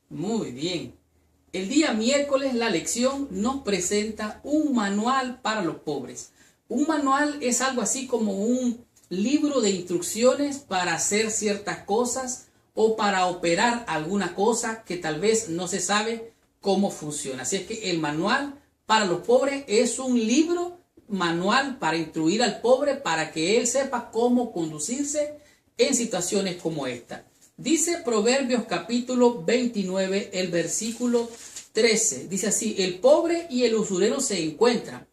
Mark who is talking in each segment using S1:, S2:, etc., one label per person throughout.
S1: Muy bien. El día miércoles la lección nos presenta un manual para los pobres. Un manual es algo así como un libro de instrucciones para hacer ciertas cosas o para operar alguna cosa que tal vez no se sabe cómo funciona. Así es que el manual para los pobres es un libro manual para instruir al pobre para que él sepa cómo conducirse en situaciones como esta. Dice Proverbios capítulo 29, el versículo 13. Dice así: el pobre y el usurero se encuentran.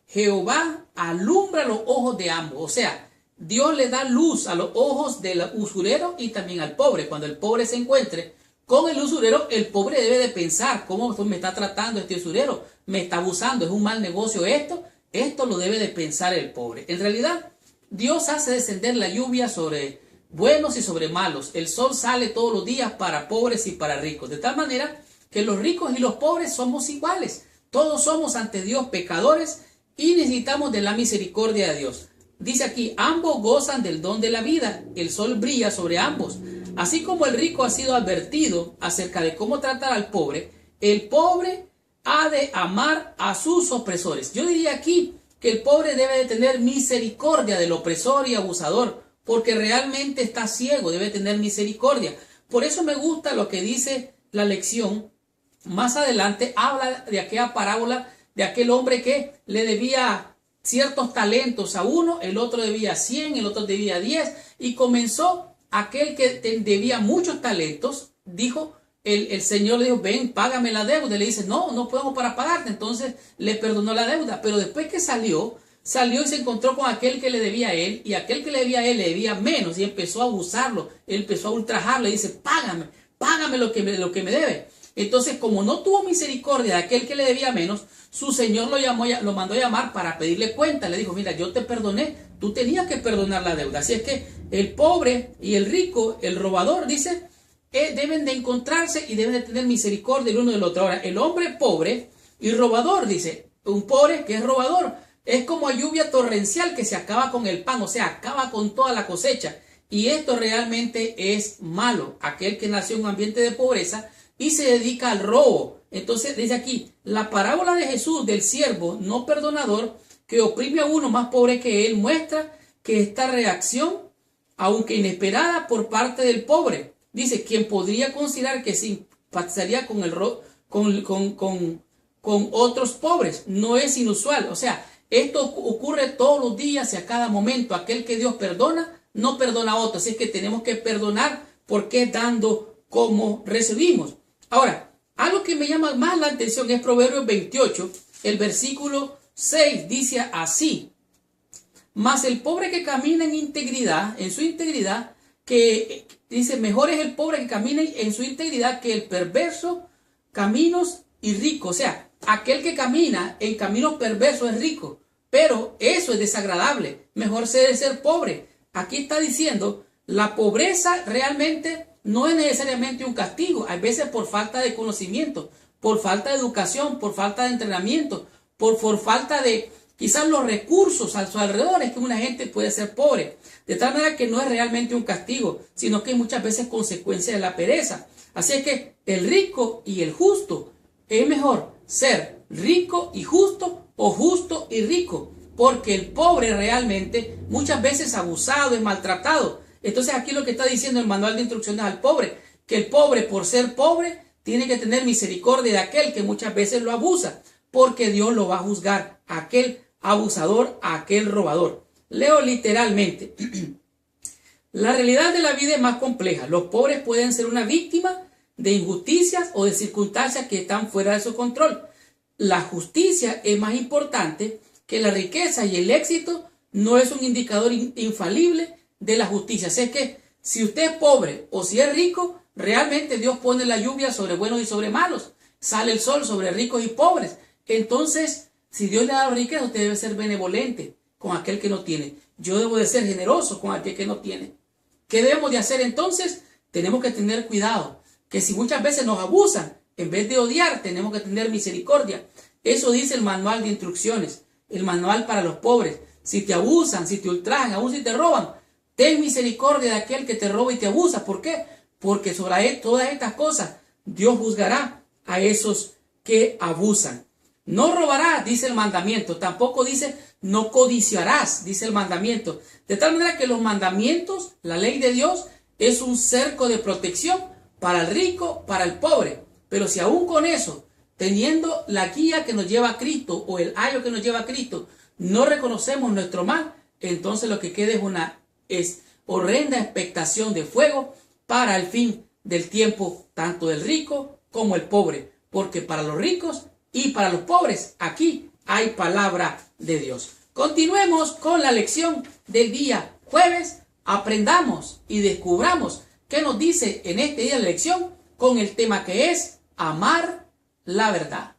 S1: Jehová alumbra los ojos de ambos. O sea, Dios le da luz a los ojos del usurero y también al pobre. Cuando el pobre se encuentre con el usurero, el pobre debe de pensar: ¿cómo me está tratando este usurero? ¿Me está abusando? ¿Es un mal negocio esto? Esto lo debe de pensar el pobre. En realidad, Dios hace descender la lluvia sobre buenos y sobre malos. El sol sale todos los días para pobres y para ricos. De tal manera que los ricos y los pobres somos iguales. Todos somos ante Dios pecadores y necesitamos de la misericordia de Dios. Dice aquí: ambos gozan del don de la vida. El sol brilla sobre ambos. Así como el rico ha sido advertido acerca de cómo tratar al pobre, el pobre ha de amar a sus opresores. Yo diría aquí que el pobre debe de tener misericordia del opresor y abusador, porque realmente está ciego, debe tener misericordia. Por eso me gusta lo que dice la lección. Más adelante habla de aquella parábola de aquel hombre que le debía ciertos talentos a uno, el otro debía 100, el otro debía 10, y comenzó aquel que debía muchos talentos, dijo, el Señor le dijo: ven, págame la deuda. Le dice: no podemos para pagarte. Entonces le perdonó la deuda, pero después que salió y se encontró con aquel que le debía a él, y aquel que le debía a él le debía menos, y empezó a abusarlo, empezó a ultrajarlo, y dice: págame lo que me debe. Entonces, como no tuvo misericordia de aquel que le debía menos, su señor lo mandó a llamar para pedirle cuenta. Le dijo: mira, yo te perdoné, tú tenías que perdonar la deuda. Así es que el pobre y el rico, el robador, dice, deben de encontrarse y deben de tener misericordia el uno del otro. Ahora, el hombre pobre y robador, dice, un pobre que es robador, es como lluvia torrencial que se acaba con el pan, o sea, acaba con toda la cosecha. Y esto realmente es malo. Aquel que nació en un ambiente de pobreza y se dedica al robo. Entonces dice aquí, la parábola de Jesús del siervo no perdonador que oprime a uno más pobre que él muestra que esta reacción, aunque inesperada por parte del pobre, dice, quien podría considerar que simpatizaría con con otros pobres, no es inusual. O sea, esto ocurre todos los días y a cada momento. Aquel que Dios perdona, no perdona a otro. Así es que tenemos que perdonar, porque dando como recibimos. Ahora, algo que me llama más la atención es Proverbios 28, el versículo 6, dice así: mas el pobre que camina en integridad, en su integridad, que dice, mejor es el pobre que camina en su integridad que el perverso caminos y rico. O sea, aquel que camina en caminos perversos es rico, pero eso es desagradable. Mejor ser pobre. Aquí está diciendo, la pobreza realmente no es necesariamente un castigo. Hay veces por falta de conocimiento, por falta de educación, por falta de entrenamiento, por falta de quizás los recursos a su alrededor, es que una gente puede ser pobre. De tal manera que no es realmente un castigo, sino que muchas veces consecuencia de la pereza. Así es que el rico y el justo, es mejor ser rico y justo o justo y rico, porque el pobre realmente muchas veces abusado, es maltratado. Entonces aquí lo que está diciendo el manual de instrucciones al pobre, que el pobre por ser pobre tiene que tener misericordia de aquel que muchas veces lo abusa, porque Dios lo va a juzgar, a aquel abusador, a aquel robador. Leo literalmente. La realidad de la vida es más compleja. Los pobres pueden ser una víctima de injusticias o de circunstancias que están fuera de su control. La justicia es más importante que la riqueza, y el éxito no es un indicador infalible de la justicia. Así que si usted es pobre o si es rico, realmente Dios pone la lluvia sobre buenos y sobre malos. Sale el sol sobre ricos y pobres. Entonces, si Dios le ha dado riqueza, usted debe ser benevolente con aquel que no tiene. Yo debo de ser generoso con aquel que no tiene. ¿Qué debemos de hacer entonces? Tenemos que tener cuidado, que si muchas veces nos abusan, en vez de odiar, tenemos que tener misericordia. Eso dice el manual de instrucciones, el manual para los pobres. Si te abusan, si te ultrajan, aún si te roban, ten misericordia de aquel que te roba y te abusa. ¿Por qué? Porque sobre todas estas cosas Dios juzgará a esos que abusan. No robarás, dice el mandamiento. Tampoco dice no codiciarás, dice el mandamiento. De tal manera que los mandamientos, la ley de Dios, es un cerco de protección para el rico, para el pobre. Pero si aún con eso, teniendo la guía que nos lleva a Cristo o el ayo que nos lleva a Cristo, no reconocemos nuestro mal, entonces lo que queda es una horrenda expectación de fuego para el fin del tiempo, tanto del rico como el pobre. Porque para los ricos y para los pobres, aquí hay palabra de Dios. Continuemos con la lección del día jueves. Aprendamos y descubramos qué nos dice en este día de lección con el tema que es amar la verdad.